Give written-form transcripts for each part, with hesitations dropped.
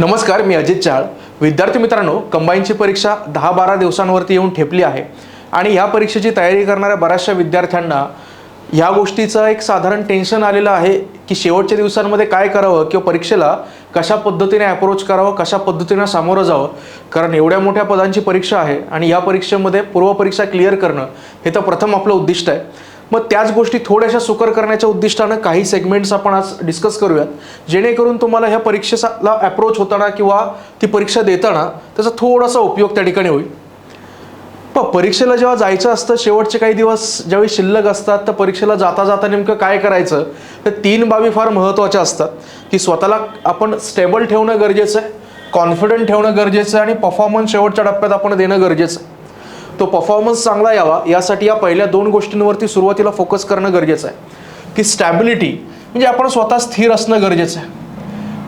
नमस्कार, मी अजित चाळ. विद्यार्थी मित्रांनो, कंबाईनची परीक्षा 10-12 दिवसांवरती येऊन ठेपली आहे आणि या परीक्षेची तयारी करणाऱ्या बऱ्याचशा विद्यार्थ्यांना ह्या गोष्टीचं एक साधारण टेन्शन आलेलं आहे की शेवटच्या दिवसांमध्ये काय करावं किंवा परीक्षेला कशा पद्धतीने अप्रोच करावं, कशा पद्धतीने सामोरं जावं. कारण एवढ्या मोठ्या पदांची परीक्षा आहे आणि या परीक्षेमध्ये पूर्वपरीक्षा क्लिअर करणं हे तर प्रथम आपलं उद्दिष्ट आहे. मग त्याच गोष्टी थोड्याशा सुकर करण्याच्या उद्दिष्टानं काही सेगमेंट्स आपण आज डिस्कस करूयात, जेणेकरून तुम्हाला ह्या परीक्षेला अप्रोच होताना किंवा ती परीक्षा देताना त्याचा थोडासा उपयोग त्या ठिकाणी होईल. पण परीक्षेला जेव्हा जायचं असतं, शेवटचे काही दिवस ज्यावेळी शिल्लक असतात, तर परीक्षेला जाता जाता नेमकं काय करायचं, तर 3 बाबी फार महत्त्वाच्या असतात की स्वतःला आपण स्टेबल ठेवणं गरजेचं आहे, कॉन्फिडंट ठेवणं गरजेचं आहे आणि परफॉर्मन्स शेवटच्या टप्प्यात आपण देणं गरजेचं आहे. तो परफॉर्मन्स चांगला यावा यासाठी या पहिल्या 2 गोष्टींवरती सुरुवातीला फोकस करणं गरजेचं आहे की स्टॅबिलिटी म्हणजे आपण स्वतः स्थिर असणं गरजेचं आहे.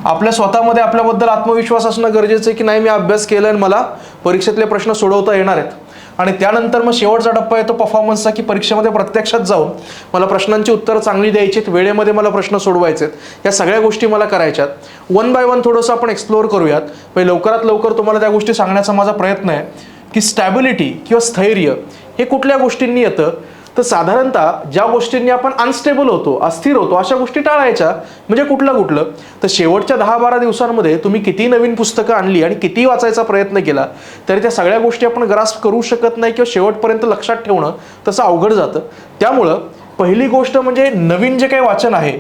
आपल्या स्वतःमध्ये आपल्याबद्दल आत्मविश्वास असणं गरजेचं आहे की नाही, मी अभ्यास केला आणि मला परीक्षेतले प्रश्न सोडवता येणार आहेत. आणि त्यानंतर मग शेवटचा टप्पा येतो परफॉर्मन्सचा की परीक्षेमध्ये प्रत्यक्षात जाऊन मला प्रश्नांची उत्तरं चांगली द्यायची आहेत, वेळेमध्ये मला प्रश्न सोडवायचे आहेत. या सगळ्या गोष्टी मला करायच्यात. 1 बाय 1 थोडंसं आपण एक्सप्लोअर करूयात. म्हणजे लवकरात लवकर तुम्हाला त्या गोष्टी सांगण्याचा माझा प्रयत्न आहे की स्टॅबिलिटी किंवा स्थैर्य हे कुठल्या गोष्टींनी येतं, तर साधारणतः ज्या गोष्टींनी आपण अनस्टेबल होतो, अस्थिर होतो, अशा गोष्टी टाळायच्या. म्हणजे कुठलं तर शेवटच्या 10-12 दिवसांमध्ये तुम्ही किती नवीन पुस्तकं आणली आणि किती वाचायचा प्रयत्न केला तरी त्या सगळ्या गोष्टी आपण ग्रास्प करू शकत नाही किंवा शेवटपर्यंत लक्षात ठेवणं तसं अवघड जातं. त्यामुळं पहिली गोष्ट म्हणजे नवीन जे काही वाचन आहे,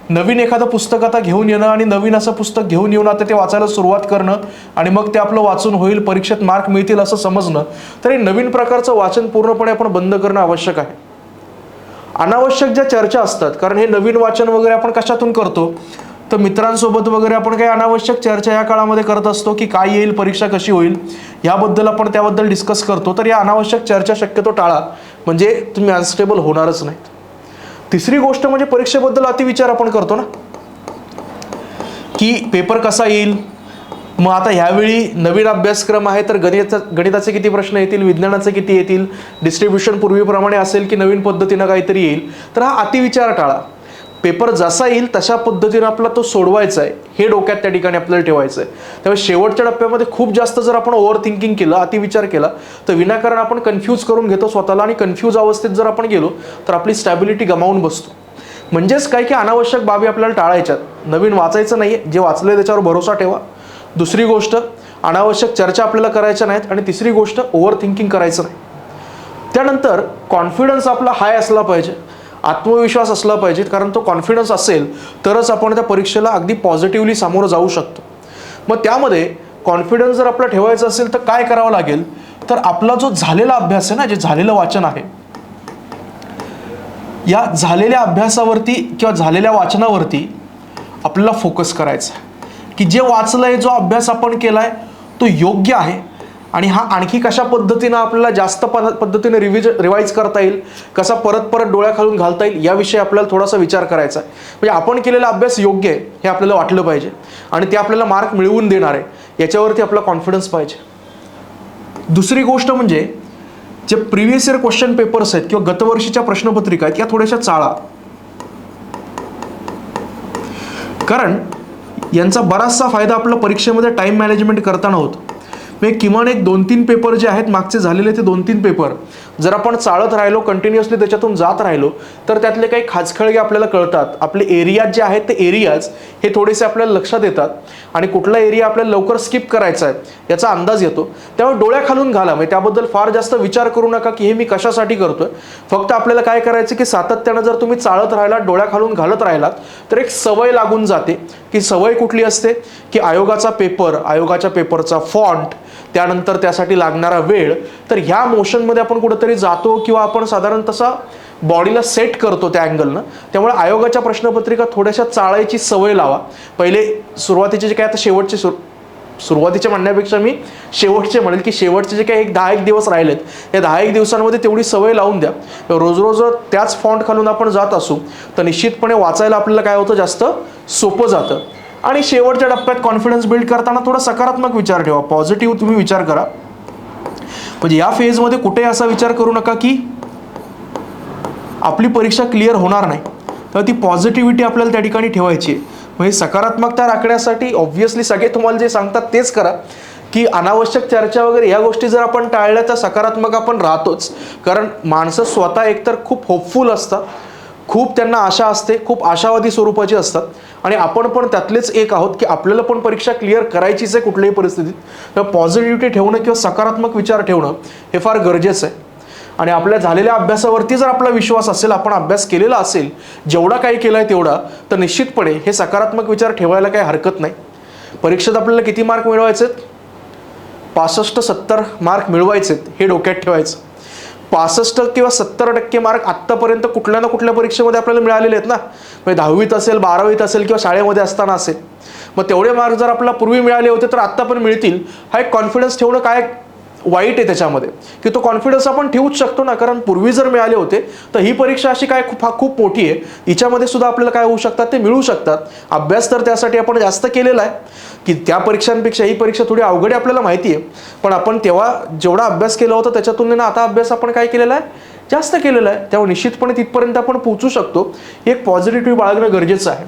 नवीन एखादं पुस्तक आता घेऊन येणं आणि नवीन असं पुस्तक घेऊन येऊन आता ते वाचायला सुरुवात करणं आणि मग ते आपलं वाचून होईल, परीक्षेत मार्क मिळतील असं समजणं, तर हे नवीन प्रकारचं वाचन पूर्णपणे आपण बंद करणं आवश्यक आहे. अनावश्यक ज्या चर्चा असतात, कारण हे नवीन वाचन वगैरे आपण कशातून करतो, तर मित्रांसोबत वगैरे आपण काही अनावश्यक चर्चा या काळामध्ये करत असतो की काय येईल, परीक्षा कशी होईल याबद्दल आपण त्याबद्दल डिस्कस करतो. तर या अनावश्यक चर्चा शक्यतो टाळा, म्हणजे तुम्ही अनस्टेबल होणारच नाहीत. तिसरी गोष्ट म्हणजे परीक्षेबद्दल अतिविचार आपण करतो ना की पेपर कसा येईल. मग आता ह्यावेळी नवीन अभ्यासक्रम आहे तर गणिताचे किती प्रश्न येतील, विज्ञानाचे किती येतील, डिस्ट्रीब्युशन पूर्वीप्रमाणे असेल की नवीन पद्धतीनं काहीतरी येईल. तर हा अतिविचार टाळा. पेपर जसा येईल तशा पद्धतीनं आपला तो सोडवायचा आहे हे डोक्यात त्या ठिकाणी आपल्याला ठेवायचं आहे. त्यामुळे शेवटच्या टप्प्यामध्ये खूप जास्त जर आपण ओव्हर थिंकिंग केलं, अतिविचार केला, तर विनाकारण आपण कन्फ्यूज करून घेतो स्वतःला आणि कन्फ्यूज अवस्थेत जर आपण गेलो तर आपली स्टॅबिलिटी गमावून बसतो. म्हणजेच काय की अनावश्यक बाबी आपल्याला टाळायच्यात. नवीन वाचायचं नाही, जे वाचलंय त्याच्यावर भरोसा ठेवा. दुसरी गोष्ट, अनावश्यक चर्चा आपल्याला करायच्या नाहीत. आणि तिसरी गोष्ट, ओव्हर थिंकिंग करायचं नाही. त्यानंतर कॉन्फिडन्स आपला हाय असला पाहिजे, आत्मविश्वास असला पाहिजे. कारण तो कॉन्फिडन्स असेल तरच आपण त्या परीक्षेला अगदी पॉझिटिव्हली सामोरं जाऊ शकतो. मग त्यामध्ये कॉन्फिडन्स जर आपला ठेवायचा असेल तर काय करावं लागेल, तर आपला जो झालेला अभ्यास आहे ना, जे झालेलं वाचन आहे, या झालेल्या अभ्यासावरती किंवा झालेल्या वाचनावरती आपल्याला फोकस करायचा आहे की जे वाचलंय, जो अभ्यास आपण केलाय तो योग्य आहे आणि हा आणखी कशा पद्धतीनं आपल्याला जास्त पद्धतीने रिवाईज करता येईल, कसा परत डोळ्याखालून घालता येईल याविषयी आपल्याला थोडासा विचार करायचा आहे. म्हणजे आपण केलेला अभ्यास योग्य आहे हे आपल्याला वाटलं पाहिजे आणि ते आपल्याला मार्क मिळवून देणार आहे याच्यावरती आपला कॉन्फिडन्स पाहिजे. दुसरी गोष्ट म्हणजे जे प्रिव्हियस इयर क्वेश्चन पेपर्स आहेत किंवा गतवर्षीच्या प्रश्नपत्रिका आहेत या थोड्याशा चाळा. कारण यांचा बराचसा फायदा आपल्या परीक्षेमध्ये टाइम मॅनेजमेंट करताना होतो. म्हणजे किमान एक 2-3 पेपर जे आहेत मागचे झालेले, ते 2-3 पेपर जर आपण चाळत राहिलो, कंटिन्युअसली त्याच्यातून जात राहिलो, तर त्यातले काही खाचखळगे आपल्याला कळतात. आपले एरियाज जे आहेत ते एरियाज हे थोडेसे आपल्याला लक्षात येतात आणि कुठला एरिया आपल्याला लवकर स्किप करायचा आहे याचा अंदाज येतो. त्यामुळे डोळ्याखालून घाला. म्हणजे त्याबद्दल फार जास्त विचार करू नका की हे मी कशासाठी करतोय. फक्त आपल्याला काय करायचं की सातत्यानं जर तुम्ही चाळत राहिलात, डोळ्याखालून घालत राहिलात, तर एक सवय लागून जाते. की सवय कुठली असते की आयोगाचा पेपर, आयोगाच्या पेपरचा फॉन्ट, त्यानंतर त्यासाठी लागणारा वेळ, तर ह्या मोशनमध्ये आपण कुठेतरी जातो किंवा आपण साधारण तसा बॉडीला सेट करतो त्या अँगलनं. त्यामुळे आयोगाच्या प्रश्नपत्रिका थोड्याशा चाळायची सवय लावा. पहिले सुरुवातीचे जे काय, आता सुरुवातीचे म्हणण्यापेक्षा मी शेवटचे म्हणेल की शेवटचे जे काही 10-1 दिवस राहिलेत, या 10-1 दिवसांमध्ये तेवढी सवय लावून द्या. रोज त्याच फॉन्ट खालून आपण जात असू तर निश्चितपणे वाचायला आपल्याला काय होतं, जास्त सोपं जातं. आणि शेवटच्या टप्प्यात कॉन्फिडन्स बिल्ड करताना थोडा सकारात्मक विचार ठेवा, पॉझिटिव्ह तुम्ही विचार करा. म्हणजे या फेजमध्ये कुठे असा विचार करू नका की आपली परीक्षा क्लिअर होणार नाही, तर ती पॉझिटिव्हिटी आपल्याला त्या ठिकाणी ठेवायची आहे. म्हणजे सकारात्मकता राखण्यासाठी ऑब्व्हियसली सगळे तुम्हाला जे सांगतात तेच करा, की अनावश्यक चर्चा वगैरे या गोष्टी जर आपण टाळल्या तर सकारात्मक आपण राहतोच. कारण माणसं स्वतः एकतर खूप होपफुल असतात, खूप त्यांना आशा असते, खूप आशावादी स्वरूपाची असतात, आणि आपण पण त्यातलेच एक आहोत की आपल्याला पण परीक्षा क्लिअर करायचीच आहे कुठल्याही परिस्थितीत. तर पॉझिटिव्हिटी ठेवणं किंवा सकारात्मक विचार ठेवणं हे फार गरजेचं आहे. आणि आपल्या झालेल्या अभ्यासावरती जर आपला विश्वास असेल, आपण अभ्यास केलेला असेल, जेवढा काही केलं आहे तेवढा, तर निश्चितपणे हे सकारात्मक विचार ठेवायला काही हरकत नाही. परीक्षेत आपल्याला किती मार्क मिळवायचे आहेत? 65-70 मार्क मिळवायचेत हे डोक्यात ठेवायचं. 65 किंवा 70% मार्क आत्तापर्यंत कुठल्या ना कुठल्या परीक्षेमध्ये आपल्याला मिळालेले आहेत ना. म्हणजे 10वीत असेल, 12वीत असेल किंवा शाळेमध्ये असताना असेल. मग तेवढे मार्क जर आपल्याला पूर्वी मिळाले होते तर आत्ता पण मिळतील, हा एक कॉन्फिडन्स ठेवणं काय वाईट आहे त्याच्यामध्ये, की तो कॉन्फिडन्स आपण ठेवूच शकतो ना. कारण पूर्वी जर मिळाले होते तर ही परीक्षा अशी काय खूप मोठी आहे, हिच्यामध्ये सुद्धा आपल्याला काय होऊ शकतात ते मिळू शकतात. अभ्यास तर त्यासाठी आपण जास्त केलेला आहे, की त्या परीक्षांपेक्षा ही परीक्षा थोडी अवघड आहे आपल्याला माहिती आहे, पण आपण तेव्हा जेवढा अभ्यास केला होता त्याच्या तुलनेनं आता अभ्यास आपण काय केलेला आहे, जास्त केलेला आहे. तेव्हा निश्चितपणे तिथपर्यंत आपण पोहोचू शकतो. एक पॉझिटिव्हिटी बाळगणं गरजेचं आहे.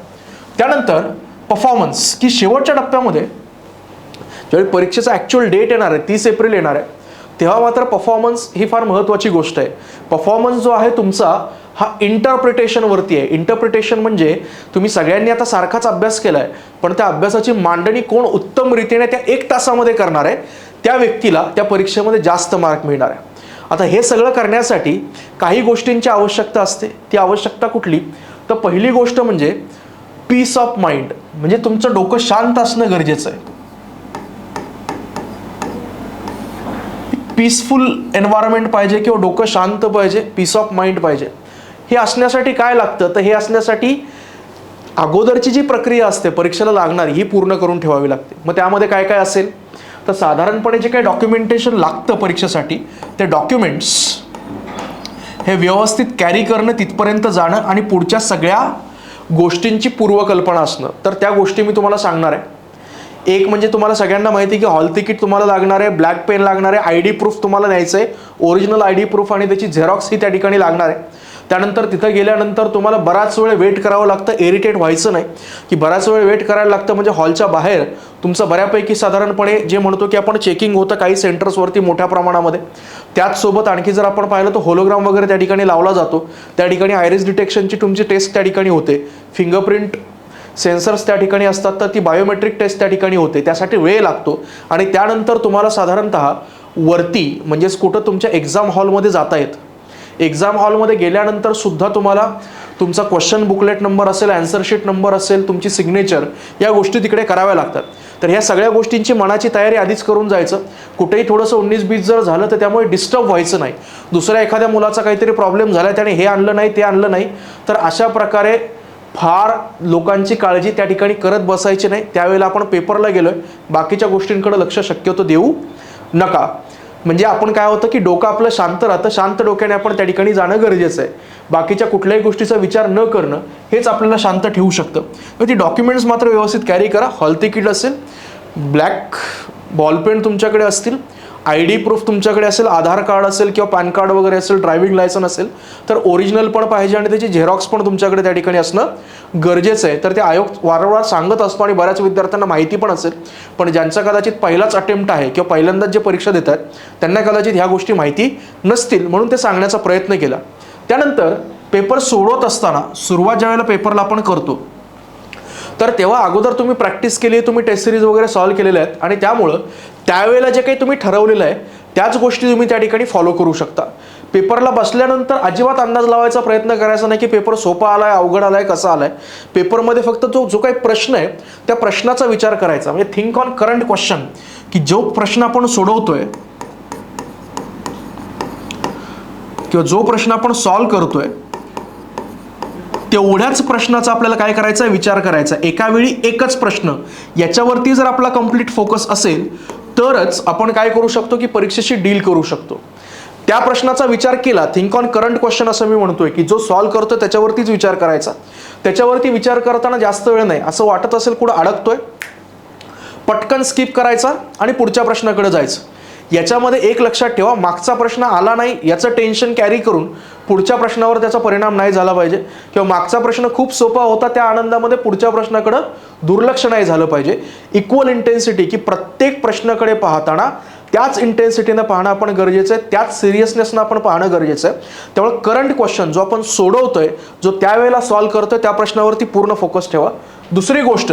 त्यानंतर परफॉर्मन्स, की शेवटच्या टप्प्यामध्ये ज्यावेळी परीक्षेचा ॲक्च्युअल डेट येणार आहे, 30 एप्रिल येणार आहे, तेव्हा मात्र परफॉर्मन्स ही फार महत्त्वाची गोष्ट आहे. परफॉर्मन्स जो आहे तुमचा हा इंटरप्रिटेशनवरती आहे. इंटरप्रिटेशन म्हणजे तुम्ही सगळ्यांनी आता सारखाच अभ्यास केला आहे, पण त्या अभ्यासाची मांडणी कोण उत्तम रीतीने त्या 1 तासामध्ये करणार आहे, त्या व्यक्तीला त्या परीक्षेमध्ये जास्त मार्क मिळणार आहे. आता हे सगळं करण्यासाठी काही गोष्टींची आवश्यकता असते. ती आवश्यकता कुठली? तर पहिली गोष्ट म्हणजे पीस ऑफ माइंड, म्हणजे तुमचं डोकं शांत असणं गरजेचं आहे. पीसफुल एन्व्हायरमेंट पाहिजे किंवा डोकं शांत पाहिजे, पीस ऑफ माइंड पाहिजे. हे असण्यासाठी काय लागतं? तर हे असण्यासाठी अगोदरची जी प्रक्रिया असते परीक्षेला लागणारी ही पूर्ण करून ठेवावी लागते. मग त्यामध्ये काय काय असेल? तर साधारणपणे जे काही डॉक्युमेंटेशन लागतं परीक्षेसाठी, ते डॉक्युमेंट्स हे व्यवस्थित कॅरी करणं, तिथपर्यंत जाणं आणि पुढच्या सगळ्या गोष्टींची पूर्वकल्पना असणं. तर त्या गोष्टी मी तुम्हाला सांगणार आहे. एक म्हणजे तुम्हाला सगळ्यांना माहिती आहे की हॉल तिकीट तुम्हाला लागणार आहे, ब्लॅक पेन लागणार आहे, ID प्रूफ तुम्हाला न्यायचं आहे, ओरिजिनल ID प्रूफ आणि त्याची झेरॉक्स ही त्या ठिकाणी लागणार आहे. त्यानंतर तिथं गेल्यानंतर तुम्हाला बराच वेळ वेट करावं लागतं. इरिटेट व्हायचं नाही, की बराच वेळ वेट करायला लागतं. म्हणजे हॉलच्या बाहेर तुमचं बऱ्यापैकी साधारणपणे जे म्हणतो की आपण चेकिंग होतं काही सेंटर्सवरती मोठ्या प्रमाणामध्ये. त्याचसोबत आणखी जर आपण पाहिलं तर होलोग्राम वगैरे त्या ठिकाणी लावला जातो. त्या ठिकाणी आयरिस डिटेक्शनची तुमची टेस्ट त्या ठिकाणी होते, फिंगरप्रिंट सेन्सर्स त्या ठिकाणी असतात, तर ती बायोमेट्रिक टेस्ट त्या ठिकाणी होते. त्यासाठी वेळ लागतो. आणि त्यानंतर तुम्हाला साधारणतः वरती म्हणजेच कुठं तुमच्या एक्झाम हॉलमध्ये जाता येतं. एक्झाम हॉलमध्ये गेल्यानंतर सुद्धा तुम्हाला तुमचा क्वेश्चन बुकलेट नंबर असेल, आन्सर शीट नंबर असेल, तुमची सिग्नेचर, या गोष्टी तिकडे कराव्या लागतात. तर ह्या सगळ्या गोष्टींची मनाची तयारी आधीच करून जायचं. कुठेही थोडंसं 19-20 जर झालं तर त्यामुळे डिस्टर्ब व्हायचं नाही. दुसऱ्या एखाद्या मुलाचा काहीतरी प्रॉब्लेम झाला, त्याने हे आणलं नाही, ते आणलं नाही, तर अशा प्रकारे फार लोकांची काळजी त्या ठिकाणी करत बसायची नाही. त्यावेळेला आपण पेपरला गेलोय, बाकीच्या गोष्टींकडे लक्ष शक्यतो देऊ नका. म्हणजे आपण काय होतं की डोकं आपलं शांत राहतं, शांत डोक्याने आपण त्या ठिकाणी जाणं गरजेचं आहे. बाकीच्या कुठल्याही गोष्टीचा विचार न करणं हेच आपल्याला शांत ठेवू शकतं. तर ती डॉक्युमेंट्स मात्र व्यवस्थित कॅरी करा. हॉल तिकीट असेल, ब्लॅक बॉलपेन तुमच्याकडे असतील, ID प्रूफ तुमच्याकडे असेल, आधार कार्ड असेल किंवा पॅन कार्ड वगैरे असेल, ड्रायव्हिंग लायसन असेल तर ओरिजिनल पण पाहिजे आणि त्याची झेरॉक्स पण तुमच्याकडे त्या ठिकाणी असणं गरजेचं आहे. तर ते आयोग वारंवार सांगत असतो आणि बऱ्याच विद्यार्थ्यांना माहिती पण असेल, पण ज्यांचा कदाचित पहिलाच अटेम्प्ट आहे किंवा पहिल्यांदाच जे परीक्षा देतात त्यांना कदाचित ह्या गोष्टी माहिती नसतील, म्हणून ते सांगण्याचा प्रयत्न केला. त्यानंतर पेपर सोडवत असताना सुरुवात ज्यावेळेला पेपरला आपण करतो तर तेव्हा अगोदर तुम्ही प्रॅक्टिस केली आहे, तुम्ही टेस्ट सिरीज वगैरे सॉल्व्ह केलेल्या आहेत आणि त्यामुळं त्यावेळेला जे काही तुम्ही ठरवलेलं आहे त्याच गोष्टी तुम्ही त्या ठिकाणी फॉलो करू शकता. पेपरला बसल्यानंतर अजिबात अंदाज लावायचा प्रयत्न करायचा नाही की पेपर सोपा आलाय, अवघड आलाय, कसा आलाय. पेपरमध्ये फक्त जो काही प्रश्न आहे त्या प्रश्नाचा विचार करायचा. म्हणजे थिंक ऑन करंट क्वेश्चन, की जो प्रश्न आपण सोडवतोय किंवा जो प्रश्न आपण सॉल्व्ह करतोय तेवढ्याच प्रश्नाचा आपल्याला काय करायचा आहे, विचार करायचा. एका वेळी एकच प्रश्न, याच्यावरती जर आपला कंप्लीट फोकस असेल तरच आपण काय करू शकतो की परीक्षेशी डील करू शकतो. त्या प्रश्नाचा विचार केला, थिंक ऑन करंट क्वेश्चन असं मी म्हणतोय, की जो सॉल्व्ह करतोय त्याच्यावरतीच विचार करायचा. त्याच्यावरती विचार करताना जास्त वेळ नाही, असं वाटत असेल कुठं अडकतोय, पटकन स्किप करायचा आणि पुढच्या प्रश्नाकडे जायचं. याच्यामध्ये एक लक्षात ठेवा, मागचा प्रश्न आला नाही याचं टेन्शन कॅरी करून पुढच्या प्रश्नावर त्याचा परिणाम नाही झाला पाहिजे, किंवा मागचा प्रश्न खूप सोपा होता त्या आनंदामध्ये पुढच्या प्रश्नाकडे दुर्लक्ष नाही झालं पाहिजे. इक्वल इंटेन्सिटी, की प्रत्येक प्रश्नाकडे पाहताना त्याच इंटेन्सिटीनं पाहणं आपण गरजेचं आहे, त्याच सिरियसनेसनं आपण पाहणं गरजेचं आहे. त्यामुळे करंट क्वेश्चन जो आपण सोडवतोय, जो त्यावेळेला सॉल्व्ह करतोय, त्या प्रश्नावरती पूर्ण फोकस ठेवा. दुसरी गोष्ट,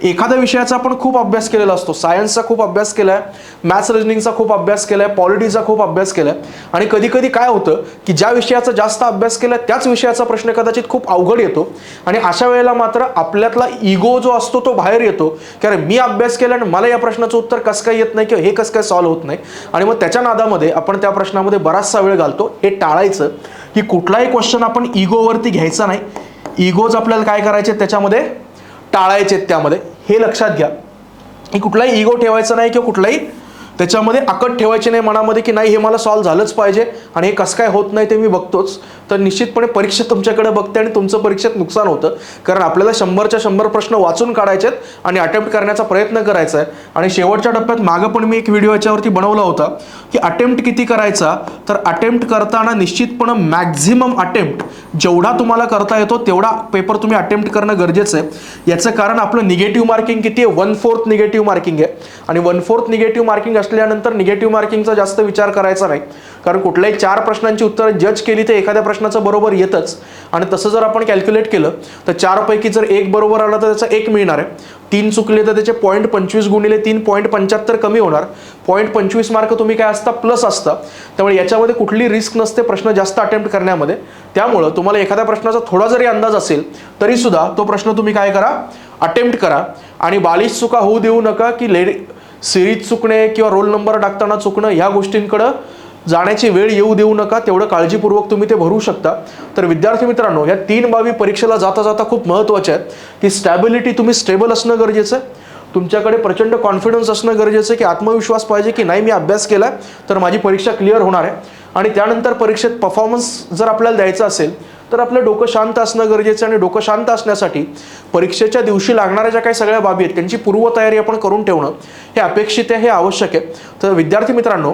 एखाद्या विषयाचा आपण खूप अभ्यास केलेला असतो, सायन्सचा खूप अभ्यास केला आहे, मॅथ्स रिजनिंगचा खूप अभ्यास केला आहे, पॉलिटीचा खूप अभ्यास केला आहे, आणि कधी कधी काय होतं की ज्या विषयाचा जास्त अभ्यास केला त्याच विषयाचा प्रश्न कदाचित खूप अवघड येतो, आणि अशा वेळेला मात्र आपल्यातला इगो जो असतो तो बाहेर येतो, की अरे मी अभ्यास केला आणि मला या प्रश्नाचं उत्तर कसं काय येत नाही, किंवा हे कसं काय सॉल्व्ह होत नाही, आणि मग त्याच्या नादामध्ये आपण त्या प्रश्नामध्ये बराचसा वेळ घालतो. हे टाळायचं, की कुठलाही क्वेश्चन आपण इगोवरती घ्यायचा नाही. इगोज आपल्याला काय करायचे त्याच्यामध्ये टाळायचे, त्यामध्ये हे लक्षात घ्या की कुठलाही इगो ठेवायचा नाही, किंवा कुठलाही त्याच्यामध्ये अकट ठेवायची नाही मनामध्ये, की नाही हे मला सॉल्व्ह झालंच पाहिजे आणि हे कसं काय होत नाही ते मी बघतोच. तर निश्चितपणे परीक्षा तुमच्याकडे बघते आणि तुमचं परीक्षेत नुकसान होतं, कारण आपल्याला 100च्या 100 प्रश्न वाचून काढायचे आहेत आणि अटेम्प्ट करण्याचा प्रयत्न करायचा आहे. आणि शेवटच्या टप्प्यात मागं पण मी एक व्हिडिओ याच्यावरती बनवला होता की अटेम्प्ट किती करायचा. तर अटेम्प्ट करताना निश्चितपणे मॅक्झिमम अटेम्प्ट जेवढा तुम्हाला करता येतो तेवढा पेपर तुम्ही अटेम्प्ट करणं गरजेचं आहे. याचं कारण आपलं निगेटिव्ह मार्किंग किती आहे, 1/4 निगेटिव्ह मार्किंग आहे, आणि 1/4 निगेटिव्ह मार्किंग असल्यानंतर निगेटिव्ह मार्किंगचा जास्त विचार करायचा नाही, कारण कुठल्याही 4 प्रश्नांची उत्तरं जज केली तर एखाद्या प्रश्नाचं बरोबर येतच, आणि तसं जर आपण कॅल्क्युलेट केलं तर 4 पैकी जर 1 बरोबर आला तर त्याचा 1 मिळणार आहे, 3 चुकले तर त्याचे 0.25 गुणिले 3 0.75 कमी होणार, 0.25 मार्क तुम्ही काय असता प्लस असता. त्यामुळे याच्यामध्ये कुठली रिस्क नसते प्रश्न जास्त अटेम्प्ट करण्यामध्ये. त्यामुळं तुम्हाला एखाद्या प्रश्नाचा थोडा जरी अंदाज असेल तरी सुद्धा तो प्रश्न तुम्ही काय करा, अटेम्प्ट करा. आणि 42 चुका होऊ देऊ नका, की सिरीज चुकणे किंवा रोल नंबर टाकताना चुकणं ह्या गोष्टींकडं जाण्याची वेळ येऊ देऊ नका. तेवढं काळजीपूर्वक तुम्ही ते भरू शकता. तर विद्यार्थी मित्रांनो, या 3 बाबी परीक्षेला जाता जाता खूप महत्त्वाच्या आहेत, की स्टॅबिलिटी, तुम्ही स्टेबल असणं गरजेचं आहे, तुमच्याकडे प्रचंड कॉन्फिडन्स असणं गरजेचं आहे, की आत्मविश्वास पाहिजे की नाही मी अभ्यास केला तर माझी परीक्षा क्लिअर होणार आहे. आणि त्यानंतर परीक्षेत परफॉर्मन्स जर आपल्याला द्यायचा असेल तर आपलं डोकं शांत असणं गरजेचं आहे, आणि डोकं शांत असण्यासाठी परीक्षेच्या दिवशी लागणाऱ्या ज्या काही सगळ्या बाबी आहेत त्यांची पूर्वतयारी आपण करून ठेवणं हे अपेक्षित आहे, हे आवश्यक आहे. तर विद्यार्थी मित्रांनो,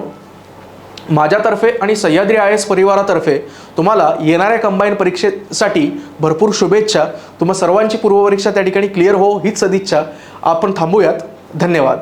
माझ्यातर्फे आणि सह्याद्री IAS परिवारातर्फे तुम्हाला येणाऱ्या कंबाईन परीक्षेसाठी भरपूर शुभेच्छा. तुम्हा सर्वांची पूर्वपरीक्षा त्या ठिकाणी क्लिअर हो हीच सदिच्छा. आपण थांबूयात. धन्यवाद.